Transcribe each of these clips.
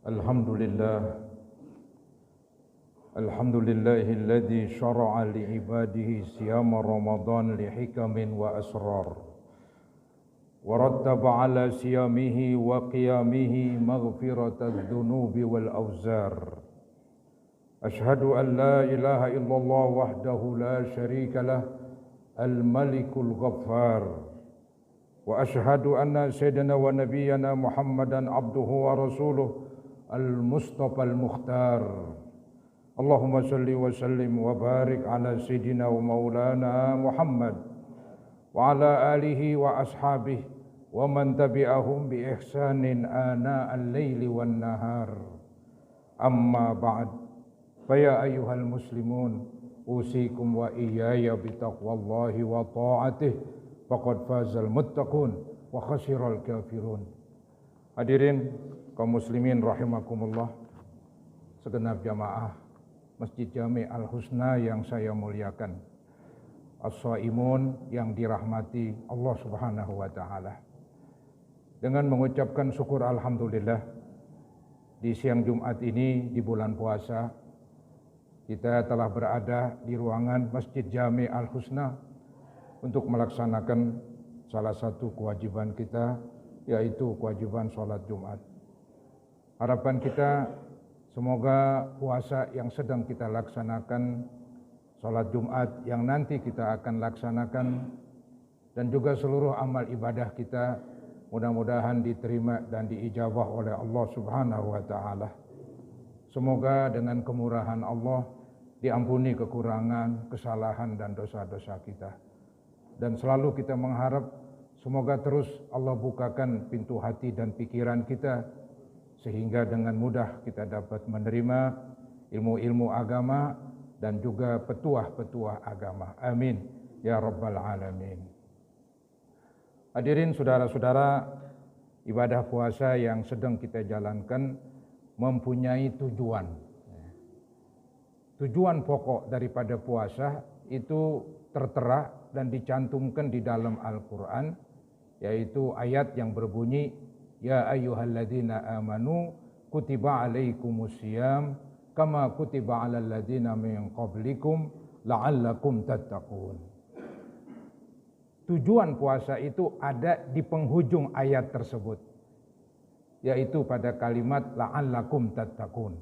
Alhamdulillah, alhamdulillahilladzi syara'a li'ibadihi siyama Ramadan lihikamin wa asrar wa rattaba ala siyamihi wa qiyamihi maghfiratadz dzunubi wal awzar. Ashhadu an la ilaha illallah wahdahu la syarika lah al-malikul ghaffar wa ashhadu anna sayyidana wa nabiyyana Muhammadan abduhu wa rasuluh al-mustafa al-mukhtar. Allahumma salli wa sallim wa barik ala sayyidina wa maulana Muhammad wa ala alihi wa ashabihi wa man tabi'ahum bi ihsanin ana al-laili wan nahar. Amma ba'd, fa ya ayyuhal muslimun usikum wa iyaya bi taqwallahi wa ta'atihi faqad fazal muttaqun wa khasiral kafirun. Hadirin kaum muslimin rahimakumullah, segenap jamaah Masjid Jami' Al-Husna yang saya muliakan, as-shaimun yang dirahmati Allah Subhanahu wa taala. Dengan mengucapkan syukur alhamdulillah, di siang Jumat ini di bulan puasa kita telah berada di ruangan Masjid Jami' Al-Husna untuk melaksanakan salah satu kewajiban kita, yaitu kewajiban sholat Jumat. Harapan kita semoga puasa yang sedang kita laksanakan, sholat Jumat yang nanti kita akan laksanakan, dan juga seluruh amal ibadah kita mudah-mudahan diterima dan diijabah oleh Allah Subhanahu wa taala. Semoga dengan kemurahan Allah diampuni kekurangan, kesalahan dan dosa-dosa kita. Dan selalu kita mengharap semoga terus Allah bukakan pintu hati dan pikiran kita, sehingga dengan mudah kita dapat menerima ilmu-ilmu agama dan juga petuah-petuah agama. Amin ya rabbal alamin. Hadirin saudara-saudara, ibadah puasa yang sedang kita jalankan mempunyai tujuan. Tujuan pokok daripada puasa itu tertera dan dicantumkan di dalam Al-Quran, yaitu ayat yang berbunyi, ya ayyuhalladzina amanu kutiba alaikumusiyam kama kutiba alal ladzina min qablikum la'allakum tattaqun. Tujuan puasa itu ada di penghujung ayat tersebut, yaitu pada kalimat la'allakum tattaqun,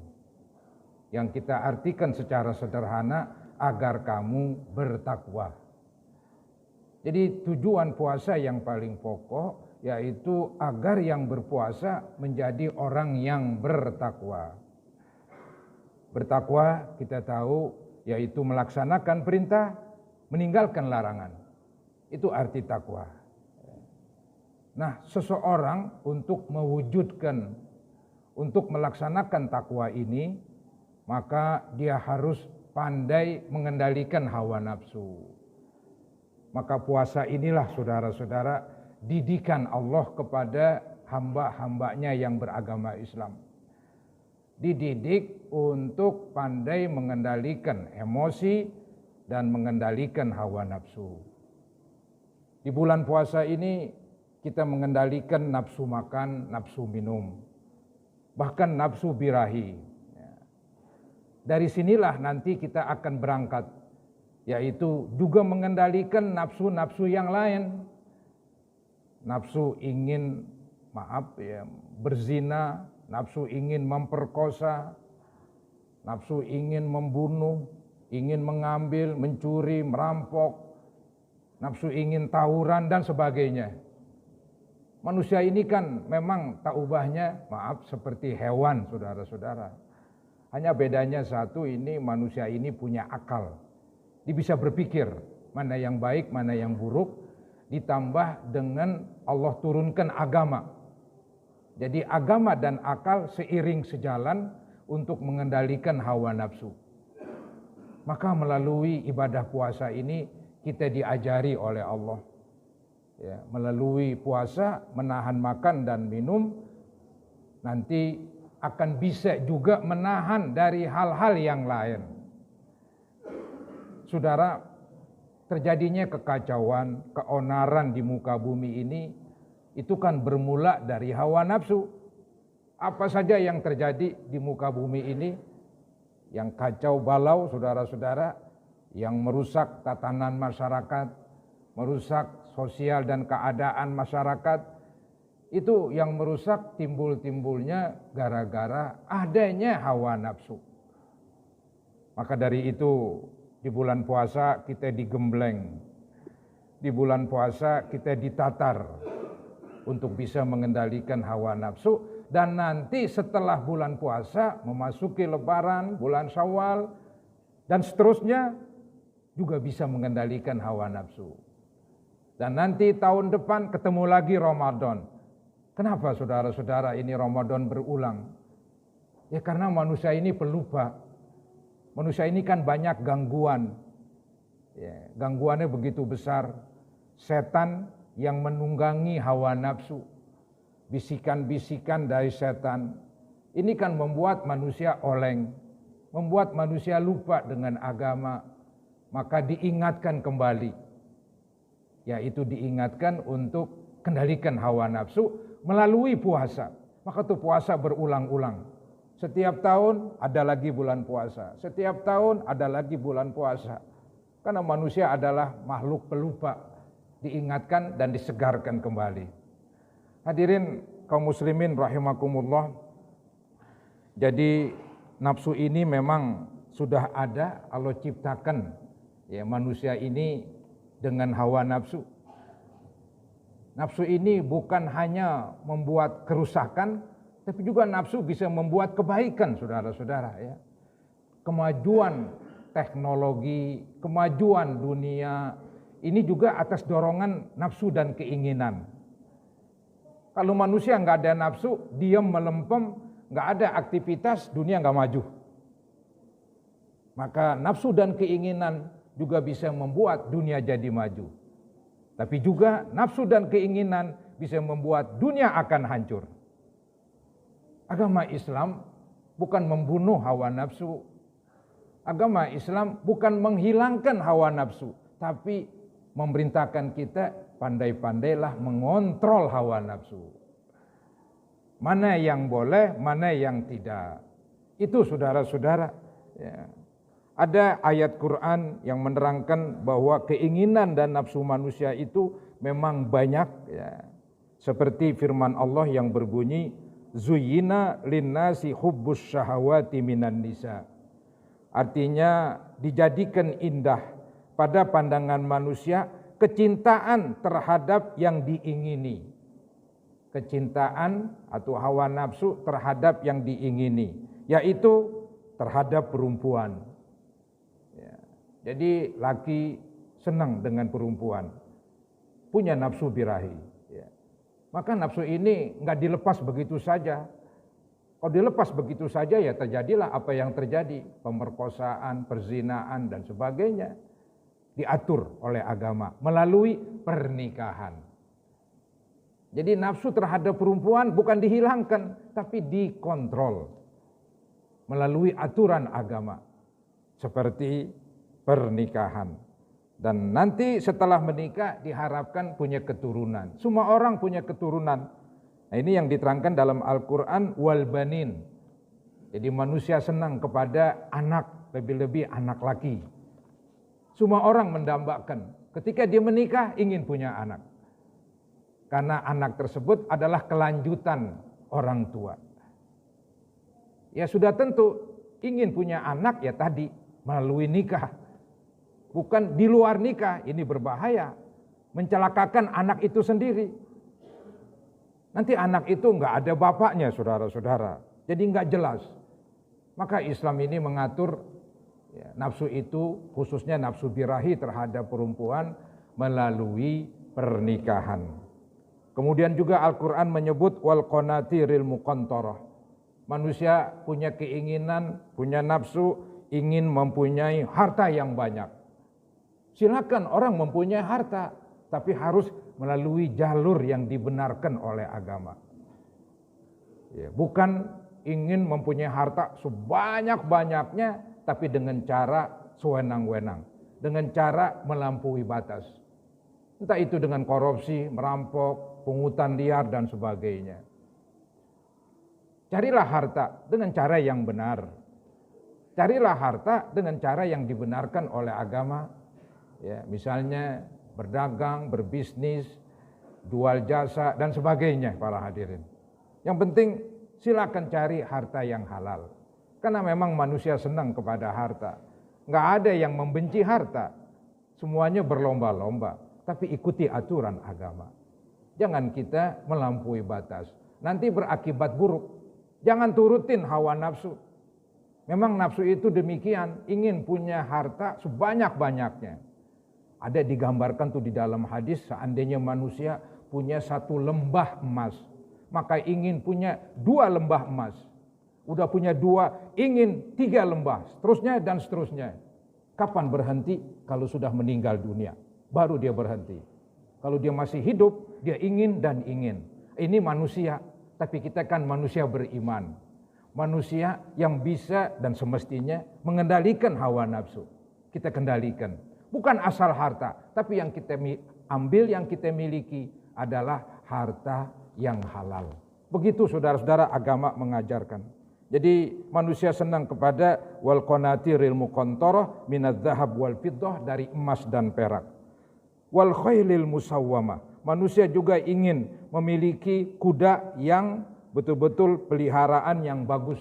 yang kita artikan secara sederhana, agar kamu bertakwa. Jadi tujuan puasa yang paling pokok yaitu agar yang berpuasa menjadi orang yang bertakwa. Bertakwa kita tahu yaitu melaksanakan perintah, meninggalkan larangan. Itu arti takwa. Nah, seseorang untuk mewujudkan, untuk melaksanakan takwa ini, maka dia harus pandai mengendalikan hawa nafsu. Maka puasa inilah saudara-saudara didikan Allah kepada hamba-hambanya yang beragama Islam. Dididik untuk pandai mengendalikan emosi dan mengendalikan hawa nafsu. Di bulan puasa ini kita mengendalikan nafsu makan, nafsu minum, bahkan nafsu birahi. Dari sinilah nanti kita akan berangkat, yaitu juga mengendalikan nafsu-nafsu yang lain. Nafsu ingin berzina, nafsu ingin memperkosa, nafsu ingin membunuh, ingin mengambil, mencuri, merampok, nafsu ingin tawuran dan sebagainya. Manusia ini kan memang tak ubahnya seperti hewan, saudara-saudara. Hanya bedanya satu, ini manusia ini punya akal. Dia bisa berpikir mana yang baik, mana yang buruk. Ditambah dengan Allah turunkan agama. Jadi agama dan akal seiring sejalan untuk mengendalikan hawa nafsu. Maka melalui ibadah puasa ini kita diajari oleh Allah. Ya, melalui puasa menahan makan dan minum, nanti akan bisa juga menahan dari hal-hal yang lain. Saudara, terjadinya kekacauan, keonaran di muka bumi ini itu kan bermula dari hawa nafsu. Apa saja yang terjadi di muka bumi ini, yang kacau balau saudara-saudara, yang merusak tatanan masyarakat, merusak sosial dan keadaan masyarakat, itu yang merusak timbul-timbulnya gara-gara adanya hawa nafsu. Maka dari itu di bulan puasa kita digembleng, di bulan puasa kita ditatar untuk bisa mengendalikan hawa nafsu. Dan nanti setelah bulan puasa memasuki lebaran, bulan Syawal, dan seterusnya juga bisa mengendalikan hawa nafsu. Dan nanti tahun depan ketemu lagi Ramadan. Kenapa saudara-saudara ini Ramadan berulang? Ya karena manusia ini pelupa. Manusia ini kan banyak gangguan. Ya, gangguannya begitu besar. Setan yang menunggangi hawa nafsu. Bisikan-bisikan dari setan. Ini kan membuat manusia oleng. Membuat manusia lupa dengan agama. Maka diingatkan kembali. Yaitu diingatkan untuk kendalikan hawa nafsu melalui puasa. Maka itu puasa berulang-ulang. Setiap tahun ada lagi bulan puasa. Setiap tahun ada lagi bulan puasa. Karena manusia adalah makhluk pelupa. Diingatkan dan disegarkan kembali. Hadirin kaum muslimin rahimakumullah. Jadi nafsu ini memang sudah ada, Allah ciptakan ya manusia ini dengan hawa nafsu. Nafsu ini bukan hanya membuat kerusakan, tapi juga nafsu bisa membuat kebaikan, saudara-saudara ya. Kemajuan teknologi, kemajuan dunia ini juga atas dorongan nafsu dan keinginan. Kalau manusia nggak ada nafsu, diam melempem, nggak ada aktivitas, dunia nggak maju. Maka nafsu dan keinginan juga bisa membuat dunia jadi maju. Tapi juga nafsu dan keinginan bisa membuat dunia akan hancur. Agama Islam bukan membunuh hawa nafsu. Agama Islam bukan menghilangkan hawa nafsu, tapi memerintahkan kita pandai-pandailah mengontrol hawa nafsu. Mana yang boleh, mana yang tidak. Itu saudara-saudara. Ya. Ada ayat Quran yang menerangkan bahwa keinginan dan nafsu manusia itu memang banyak. Ya. Seperti firman Allah yang berbunyi, Zuyyina linnasi hubbus syahawati minan nisa. Artinya dijadikan indah pada pandangan manusia kecintaan terhadap yang diingini. Kecintaan atau hawa nafsu terhadap yang diingini, yaitu terhadap perempuan. Ya. Jadi laki senang dengan perempuan, punya nafsu birahi. Ya. Maka nafsu ini nggak dilepas begitu saja. Kalau dilepas begitu saja ya terjadilah apa yang terjadi, pemerkosaan, perzinaan dan sebagainya. Diatur oleh agama melalui pernikahan. Jadi nafsu terhadap perempuan bukan dihilangkan, tapi dikontrol melalui aturan agama seperti pernikahan. Dan nanti setelah menikah diharapkan punya keturunan. Semua orang punya keturunan. Nah, ini yang diterangkan dalam Al-Quran, wal banin. Jadi manusia senang kepada anak, lebih-lebih anak laki. Semua orang mendambakan ketika dia menikah ingin punya anak. Karena anak tersebut adalah kelanjutan orang tua. Ya sudah tentu ingin punya anak ya tadi melalui nikah. Bukan di luar nikah, ini berbahaya. Mencelakakan anak itu sendiri. Nanti anak itu enggak ada bapaknya saudara-saudara. Jadi enggak jelas. Maka Islam ini mengatur ya, nafsu itu khususnya nafsu birahi terhadap perempuan melalui pernikahan. Kemudian juga Al-Quran menyebut wal qanatiril muqantarah. Manusia punya keinginan, punya nafsu, ingin mempunyai harta yang banyak. Silakan orang mempunyai harta, tapi harus melalui jalur yang dibenarkan oleh agama. Ya, bukan ingin mempunyai harta sebanyak-banyaknya, tapi dengan cara sewenang-wenang, dengan cara melampaui batas. Entah itu dengan korupsi, merampok, pungutan liar dan sebagainya. Carilah harta dengan cara yang benar. Carilah harta dengan cara yang dibenarkan oleh agama. Ya, misalnya berdagang, berbisnis, jual jasa dan sebagainya para hadirin. Yang penting silakan cari harta yang halal. Karena memang manusia senang kepada harta. Nggak ada yang membenci harta. Semuanya berlomba-lomba. Tapi ikuti aturan agama. Jangan kita melampaui batas. Nanti berakibat buruk. Jangan turutin hawa nafsu. Memang nafsu itu demikian, ingin punya harta sebanyak-banyaknya. Ada digambarkan tuh di dalam hadis, seandainya manusia punya 1 lembah emas, maka ingin punya 2 lembah emas. Udah punya 2, ingin 3 lembah, seterusnya dan seterusnya. Kapan berhenti? Kalau sudah meninggal dunia, baru dia berhenti. Kalau dia masih hidup, dia ingin dan ingin. Ini manusia, tapi kita kan manusia beriman. Manusia yang bisa dan semestinya mengendalikan hawa nafsu. Kita kendalikan. Bukan asal harta, tapi yang kita ambil, yang kita miliki adalah harta yang halal. Begitu saudara-saudara agama mengajarkan. Jadi manusia senang kepada wal qanatiril muqantarah minadz dzahab wal fiddah, dari emas dan perak. Wal khailil musawwamah. Manusia juga ingin memiliki kuda yang betul-betul peliharaan yang bagus.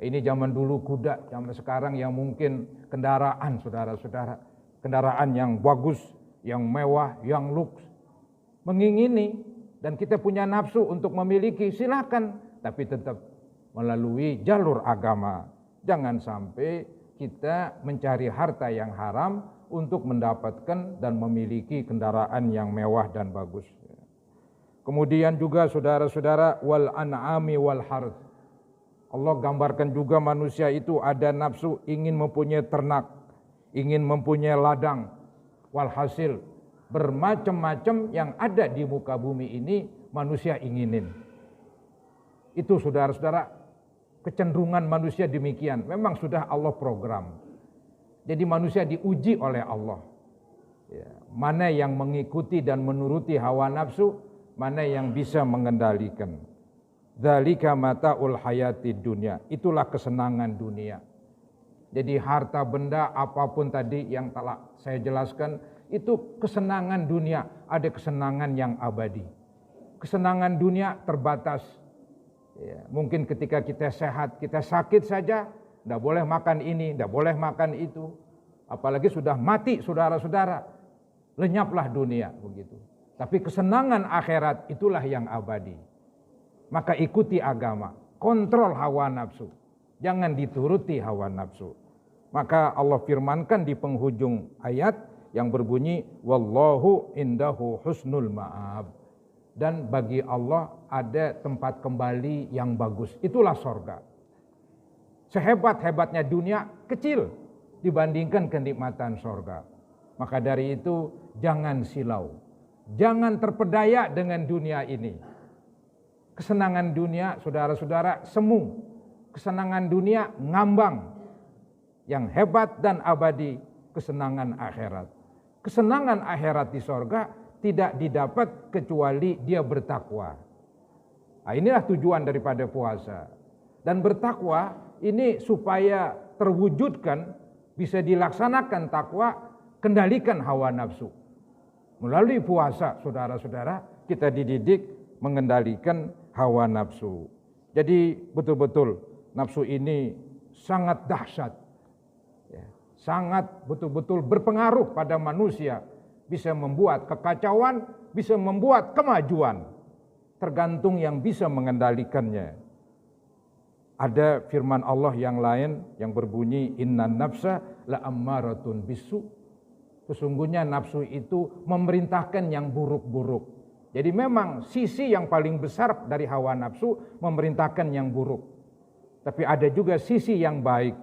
Ini zaman dulu kuda, zaman sekarang yang mungkin kendaraan saudara-saudara. Kendaraan yang bagus, yang mewah, yang luks. Mengingini dan kita punya nafsu untuk memiliki, silakan. Tapi tetap melalui jalur agama. Jangan sampai kita mencari harta yang haram untuk mendapatkan dan memiliki kendaraan yang mewah dan bagus. Kemudian juga saudara-saudara wal an'ami wal harth. Allah gambarkan juga manusia itu ada nafsu ingin mempunyai ternak, ingin mempunyai ladang. Walhasil bermacam-macam yang ada di muka bumi ini manusia inginin. Itu saudara-saudara kecenderungan manusia demikian. Memang sudah Allah program. Jadi manusia diuji oleh Allah. Ya, mana yang mengikuti dan menuruti hawa nafsu, mana yang bisa mengendalikan. Dzalika mataul hayatid dunya. Itulah kesenangan dunia. Jadi harta benda apapun tadi yang telah saya jelaskan, itu kesenangan dunia. Ada kesenangan yang abadi. Kesenangan dunia terbatas. Ya, mungkin ketika kita sehat, kita sakit saja, tidak boleh makan ini, tidak boleh makan itu. Apalagi sudah mati saudara-saudara, lenyaplah dunia begitu. Tapi kesenangan akhirat itulah yang abadi. Maka ikuti agama, kontrol hawa nafsu. Jangan dituruti hawa nafsu. Maka Allah firmankan di penghujung ayat yang berbunyi wallahu indahu husnul ma'ab. Dan bagi Allah ada tempat kembali yang bagus. Itulah sorga. Sehebat-hebatnya dunia kecil dibandingkan kenikmatan sorga. Maka dari itu jangan silau. Jangan terpedaya dengan dunia ini. Kesenangan dunia, saudara-saudara, semu. Kesenangan dunia ngambang. Yang hebat dan abadi, kesenangan akhirat. Kesenangan akhirat di sorga tidak didapat kecuali dia bertakwa. Nah, inilah tujuan daripada puasa. Dan bertakwa ini supaya terwujudkan, bisa dilaksanakan takwa, kendalikan hawa nafsu. Melalui puasa, saudara-saudara, kita dididik mengendalikan hawa nafsu. Jadi betul-betul nafsu ini sangat dahsyat. Ya, sangat betul-betul berpengaruh pada manusia. Bisa membuat kekacauan, bisa membuat kemajuan. Tergantung yang bisa mengendalikannya. Ada firman Allah yang lain yang berbunyi innan nafsa la ammaratun bisu. Sesungguhnya nafsu itu memerintahkan yang buruk-buruk. Jadi memang sisi yang paling besar dari hawa nafsu memerintahkan yang buruk. Tapi ada juga sisi yang baik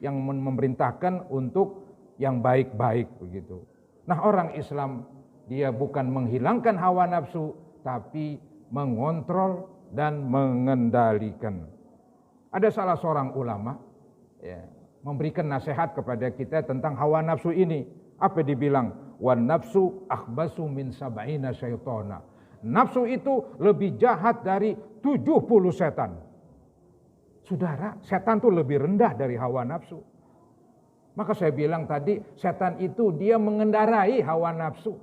yang memerintahkan untuk yang baik-baik begitu. Nah, orang Islam dia bukan menghilangkan hawa nafsu tapi mengontrol dan mengendalikan. Ada salah seorang ulama ya, memberikan nasihat kepada kita tentang hawa nafsu ini. Apa dibilang? Wan nafsu akhbasu min sab'ina syaitana. Nafsu itu lebih jahat dari 70 setan. Saudara, setan tuh lebih rendah dari hawa nafsu. Maka saya bilang tadi, setan itu dia mengendarai hawa nafsu.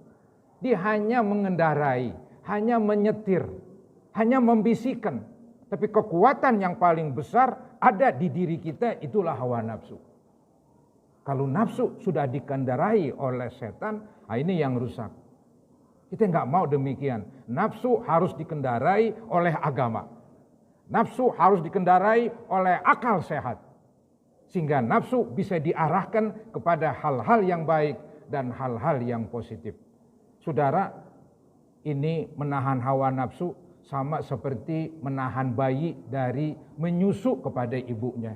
Dia hanya mengendarai, hanya menyetir, hanya membisikkan. Tapi kekuatan yang paling besar ada di diri kita, itulah hawa nafsu. Kalau nafsu sudah dikendarai oleh setan, ini yang rusak. Kita nggak mau demikian. Nafsu harus dikendarai oleh agama. Nafsu harus dikendarai oleh akal sehat. Sehingga nafsu bisa diarahkan kepada hal-hal yang baik dan hal-hal yang positif. Saudara, ini menahan hawa nafsu sama seperti menahan bayi dari menyusu kepada ibunya.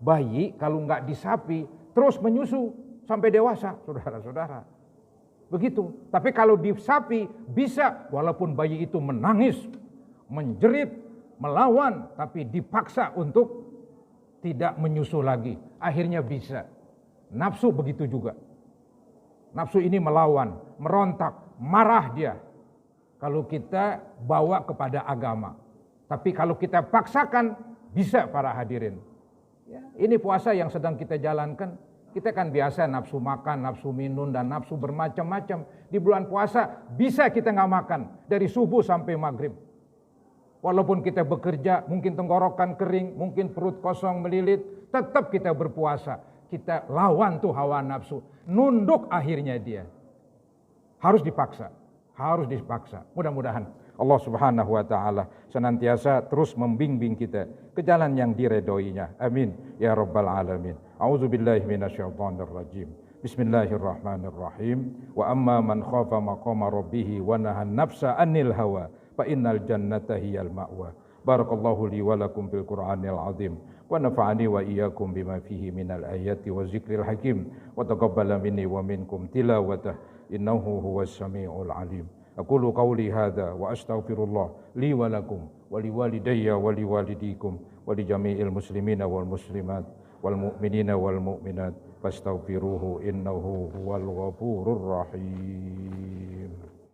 Bayi kalau nggak disapi terus menyusu sampai dewasa, saudara-saudara. Begitu. Tapi kalau disapi bisa, walaupun bayi itu menangis, menjerit, melawan, tapi dipaksa untuk tidak menyusu lagi. Akhirnya bisa. Nafsu begitu juga. Nafsu ini melawan, merontak, marah dia. Kalau kita bawa kepada agama. Tapi kalau kita paksakan, bisa para hadirin. Ya, ini puasa yang sedang kita jalankan. Kita kan biasa nafsu makan, nafsu minum, dan nafsu bermacam-macam. Di bulan puasa bisa kita nggak makan. Dari subuh sampai maghrib. Walaupun kita bekerja, mungkin tenggorokan kering, mungkin perut kosong melilit. Tetap kita berpuasa. Kita lawan tuh hawa nafsu. Nunduk akhirnya dia. Harus dipaksa. Harus dipaksa. Mudah-mudahan Allah Subhanahu wa taala senantiasa terus membimbing kita ke jalan yang diredhoinya. Amin ya rabbal alamin. A'udzubillahi minasyaitonir rajim. Bismillahirrahmanirrahim. Wa amma man khafa maqama rabbih wa nahan nafsa 'anil hawa fa innal jannata hiyal ma'wa. Barakallahu li wa lakum bil Qur'anil azim wa nafa'ani wa iyyakum bima fihi minal ayati wa zikril hakim wa taqabbala minni wa minkum tilawatah innahu huwas samiul alim. Aqulu qawli hadza wa astaghfirullah li wa lakum wa liwalidayya wa liwalidikum wa li jami'il muslimina wal muslimat wal mu'minina wal mu'minat fastaghfiruhu innahu huwal ghafurur rahim.